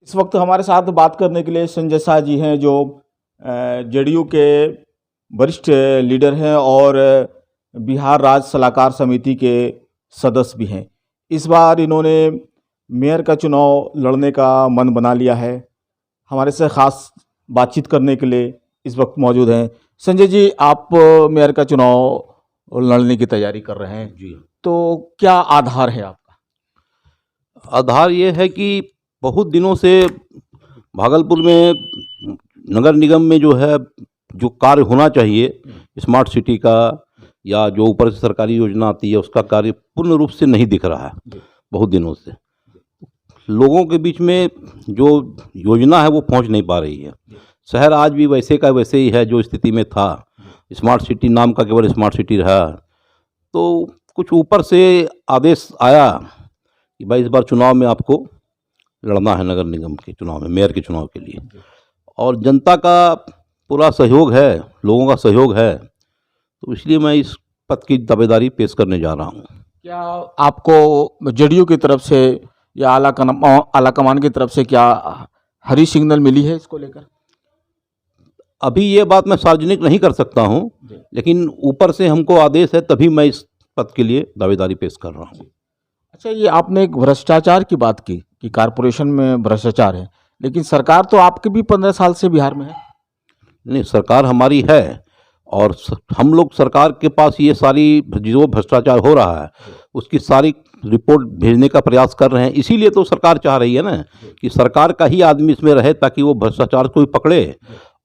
इस वक्त हमारे साथ बात करने के लिए संजय शाह जी हैं, जो जेडीयू के वरिष्ठ लीडर हैं और बिहार राज्य सलाहकार समिति के सदस्य भी हैं। इस बार इन्होंने मेयर का चुनाव लड़ने का मन बना लिया है। हमारे से ख़ास बातचीत करने के लिए इस वक्त मौजूद हैं। संजय जी, आप मेयर का चुनाव लड़ने की तैयारी कर रहे हैं जी। तो क्या आधार है आपका? आधार ये है कि बहुत दिनों से भागलपुर में नगर निगम में जो है जो कार्य होना चाहिए स्मार्ट सिटी का या जो ऊपर से सरकारी योजना आती है उसका कार्य पूर्ण रूप से नहीं दिख रहा है। बहुत दिनों से लोगों के बीच में जो योजना है वो पहुंच नहीं पा रही है। शहर आज भी वैसे का वैसे ही है जो स्थिति में था। स्मार्ट सिटी नाम का केवल स्मार्ट सिटी रहा। तो कुछ ऊपर से आदेश आया कि भाई इस बार चुनाव में आपको लड़ना है, नगर निगम के चुनाव में, मेयर के चुनाव के लिए, और जनता का पूरा सहयोग है, लोगों का सहयोग है, तो इसलिए मैं इस पद की दावेदारी पेश करने जा रहा हूँ। क्या आपको जेडीयू की तरफ से या आला कमान की तरफ से क्या हरी सिग्नल मिली है इसको लेकर? अभी ये बात मैं सार्वजनिक नहीं कर सकता हूँ, लेकिन ऊपर से हमको आदेश है तभी मैं इस पद के लिए दावेदारी पेश कर रहा हूँ। अच्छा, ये आपने एक भ्रष्टाचार की बात की कि कारपोरेशन में भ्रष्टाचार है, लेकिन सरकार तो आपके भी 15 साल से बिहार में है। नहीं, सरकार हमारी है और हम लोग सरकार के पास ये सारी जो भ्रष्टाचार हो रहा है उसकी सारी रिपोर्ट भेजने का प्रयास कर रहे हैं। इसीलिए तो सरकार चाह रही है ना कि सरकार का ही आदमी इसमें रहे ताकि वो भ्रष्टाचार को भी पकड़े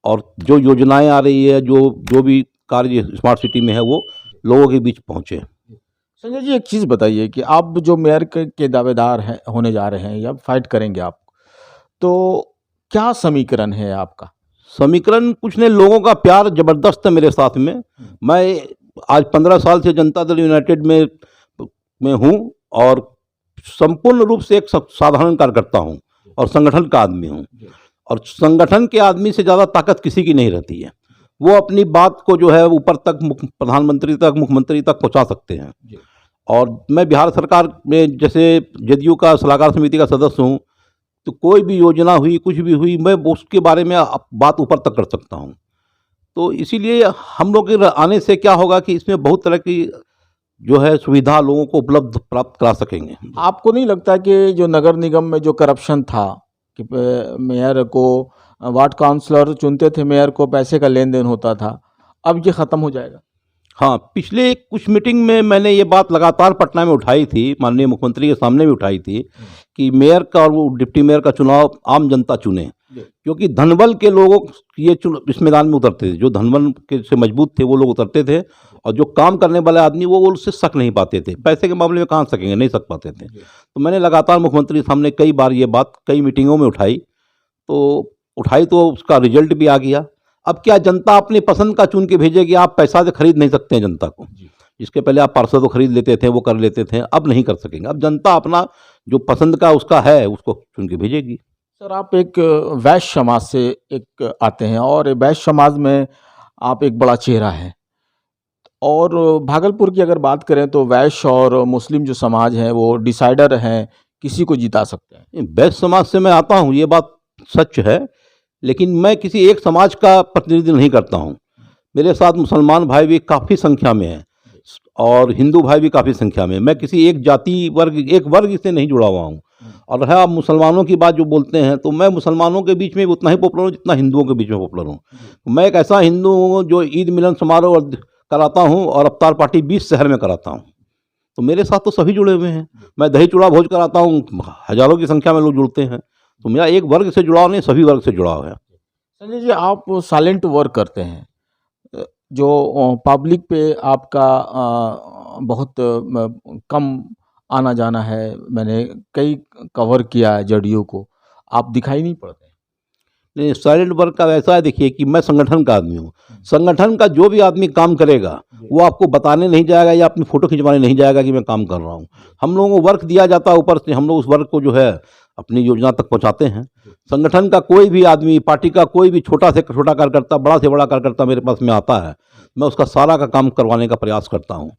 और जो योजनाएं आ रही है, जो भी कार्य स्मार्ट सिटी में है वो लोगों के बीच पहुंचे। संजय जी, एक चीज़ बताइए कि आप जो मेयर के दावेदार हैं, होने जा रहे हैं या फाइट करेंगे आप, तो क्या समीकरण है आपका? समीकरण कुछ नहीं, लोगों का प्यार ज़बरदस्त है मेरे साथ में। मैं आज 15 साल से जनता दल यूनाइटेड में हूँ और संपूर्ण रूप से एक साधारण कार्यकर्ता हूँ और संगठन का आदमी हूँ। और संगठन के आदमी से ज़्यादा ताकत किसी की नहीं रहती है। वो अपनी बात को जो है ऊपर तक, प्रधानमंत्री तक, मुख्यमंत्री तक पहुँचा सकते हैं। और मैं बिहार सरकार में जैसे जेडीयू का सलाहकार समिति का सदस्य हूँ, तो कोई भी योजना हुई, कुछ भी हुई, मैं उसके बारे में बात ऊपर तक कर सकता हूँ। तो इसीलिए हम लोग के आने से क्या होगा कि इसमें बहुत तरह की जो है सुविधा लोगों को उपलब्ध प्राप्त करा सकेंगे। आपको नहीं लगता कि जो नगर निगम में जो करप्शन था कि मेयर को, वार्ड काउंसलर चुनते थे, मेयर को पैसे का लेन देन होता था, अब ये ख़त्म हो जाएगा? हाँ, पिछले कुछ मीटिंग में मैंने ये बात लगातार पटना में उठाई थी, माननीय मुख्यमंत्री के सामने भी उठाई थी कि मेयर का और वो डिप्टी मेयर का चुनाव आम जनता चुने, क्योंकि धनबल के लोगों ये इस मैदान में उतरते थे। जो धनबल के से मजबूत थे वो लोग उतरते थे और जो काम करने वाले आदमी वो उससे सक नहीं पाते थे। पैसे के मामले में कहाँ सकेंगे, नहीं सक पाते थे। तो मैंने लगातार मुख्यमंत्री के सामने कई बार ये बात कई मीटिंगों में उठाई तो उसका रिजल्ट भी आ गया। अब क्या जनता अपनी पसंद का चुन के भेजेगी? आप पैसा से खरीद नहीं सकते हैं जनता को। इसके पहले आप पार्षद को खरीद लेते थे, वो कर लेते थे, अब नहीं कर सकेंगे। अब जनता अपना जो पसंद का उसका है उसको चुन के भेजेगी। सर, आप एक वैश्य समाज से एक आते हैं और वैश्य समाज में आप एक बड़ा चेहरा है, और भागलपुर की अगर बात करें तो वैश्य और मुस्लिम जो समाज है वो डिसाइडर हैं, किसी को जिता सकते हैं। वैश्य समाज से मैं आता हूँ, ये बात सच है, लेकिन मैं किसी एक समाज का प्रतिनिधि नहीं करता हूँ। मेरे साथ मुसलमान भाई भी काफ़ी संख्या में हैं और हिंदू भाई भी काफ़ी संख्या में। मैं किसी एक जाति एक वर्ग से नहीं जुड़ा हुआ हूँ। और है, आप मुसलमानों की बात जो बोलते हैं, तो मैं मुसलमानों के बीच में उतना ही पॉपुलर हूँ जितना हिंदुओं के बीच में पॉपुलर हूँ। मैं एक ऐसा हिंदू हूँ जो ईद मिलन समारोह कराता हूँ और अवतार पार्टी 20 शहर में कराता हूँ। तो मेरे साथ तो सभी जुड़े हुए हैं। मैं दही चूड़ा भोज कराता हूँ, हज़ारों की संख्या में लोग जुड़ते हैं। तो मेरा एक वर्ग से जुड़ाव नहीं, सभी वर्ग से जुड़ाव है। संजय जी, आप साइलेंट वर्क करते हैं, जो पब्लिक पे आपका बहुत कम आना जाना है। मैंने कई कवर किया है जेडीयू को, आप दिखाई नहीं पड़ते। नहीं, साइलेंट वर्क का ऐसा है, देखिए कि मैं संगठन का आदमी हूँ। संगठन का जो भी आदमी काम करेगा वो आपको बताने नहीं जाएगा या अपनी फ़ोटो खिंचवाने नहीं जाएगा कि मैं काम कर रहा हूँ। हम लोगों को वर्क दिया जाता है ऊपर से, हम लोग उस वर्क को जो है अपनी योजना तक पहुँचाते हैं। संगठन का कोई भी आदमी, पार्टी का कोई भी छोटा से छोटा कार्यकर्ता, बड़ा से बड़ा कार्यकर्ता मेरे पास में आता है, मैं उसका सारा का काम करवाने का प्रयास करता हूँ।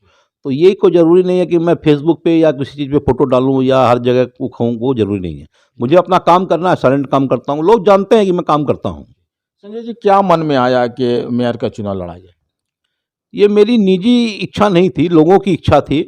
तो ये कोई ज़रूरी नहीं है कि मैं फेसबुक पे या किसी चीज़ पे फ़ोटो डालूँ या हर जगह को खाऊँ, वो ज़रूरी नहीं है। मुझे अपना काम करना है, साइलेंट काम करता हूँ, लोग जानते हैं कि मैं काम करता हूँ। संजय जी, क्या मन में आया कि मेयर का चुनाव लड़ा जाए? ये मेरी निजी इच्छा नहीं थी, लोगों की इच्छा थी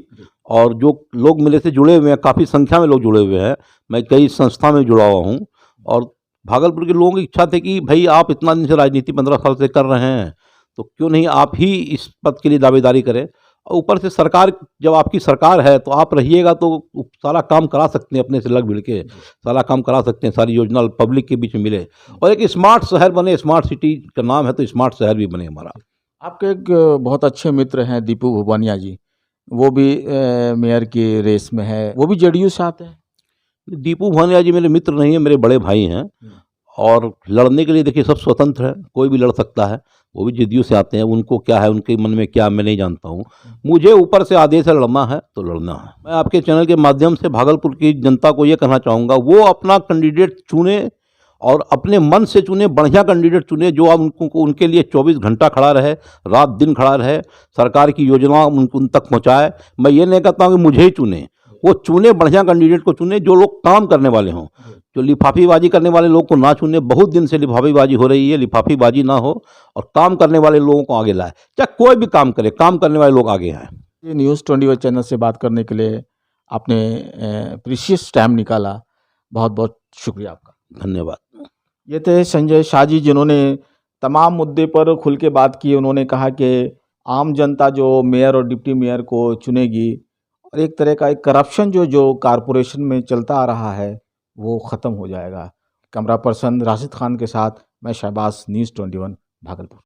और जो लोग मेरे से जुड़े हुए हैं, काफ़ी संख्या में लोग जुड़े हुए हैं। मैं कई संस्था में जुड़ा हुआ हूँ और भागलपुर के लोगों की इच्छा थी कि भई आप इतना दिन से राजनीति 15 साल से कर रहे हैं, तो क्यों नहीं आप ही इस पद के लिए दावेदारी करें। और ऊपर से सरकार, जब आपकी सरकार है तो आप रहिएगा तो सारा काम करा सकते हैं, अपने से लग भिड़ के सारा काम करा सकते हैं, सारी योजना पब्लिक के बीच में मिले और एक स्मार्ट शहर बने। स्मार्ट सिटी का नाम है तो स्मार्ट शहर भी बने हमारा। आपके एक बहुत अच्छे मित्र हैं दीपू भुवानिया जी, वो भी मेयर की रेस में है, वो भी जेडीयू से आते हैं। दीपू भानिया जी मेरे मित्र नहीं हैं, मेरे बड़े भाई हैं और लड़ने के लिए देखिए सब स्वतंत्र है, कोई भी लड़ सकता है। वो भी जेडीयू से आते हैं, उनको क्या है, उनके मन में क्या, मैं नहीं जानता हूँ। मुझे ऊपर से आदेश है, लड़ना है तो लड़ना है। मैं आपके चैनल के माध्यम से भागलपुर की जनता को ये कहना चाहूँगा, वो अपना कैंडिडेट चुने और अपने मन से चुने, बढ़िया कैंडिडेट चुने जो अब उनको उनके लिए 24 घंटा खड़ा रहे, रात दिन खड़ा रहे, सरकार की योजना उन तक पहुँचाए। मैं ये नहीं कहता हूँ कि मुझे ही चुने, वो चुने, बढ़िया कैंडिडेट को चुने जो लोग काम करने वाले हों, जो लिफाफीबाजी करने वाले लोग को ना चुने। बहुत दिन से लिफाफीबाजी हो रही है, लिफाफीबाजी ना हो और काम करने वाले लोगों को आगे लाए। चाहे कोई भी काम करे, काम करने वाले लोग आगे आए। ये न्यूज़ 21 चैनल से बात करने के लिए आपने प्रीशियस टाइम निकाला, बहुत बहुत शुक्रिया आपका। धन्यवाद। ये थे संजय शाह जी, जिन्होंने तमाम मुद्दे पर खुल के बात की। उन्होंने कहा कि आम जनता जो मेयर और डिप्टी मेयर को चुनेगी और एक तरह का एक करप्शन जो कारपोरेशन में चलता आ रहा है वो ख़त्म हो जाएगा। कैमरा पर्सन राशिद खान के साथ मैं शहबाज, न्यूज़ 21 भागलपुर।